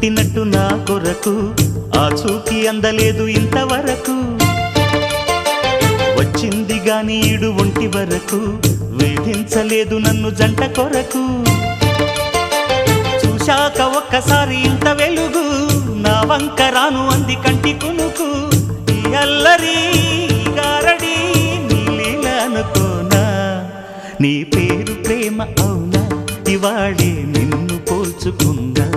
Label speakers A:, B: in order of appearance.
A: పుట్టినట్టు నా కొరకు ఆ చూకి అందలేదు ఇంతవరకు వచ్చింది గాని ఈడు ఒంటి వరకు వేధించలేదు నన్ను జంట కొరకు చూశాక ఒక్కసారి ఇంత వెలుగు నా వంక రాను అంది కంటి కునుకు ఈ అల్లరి గారడి నీలీల అనుకోనా నీ పేరు ప్రేమ అవునా ఇవాడే నిన్ను పోల్చుకుందా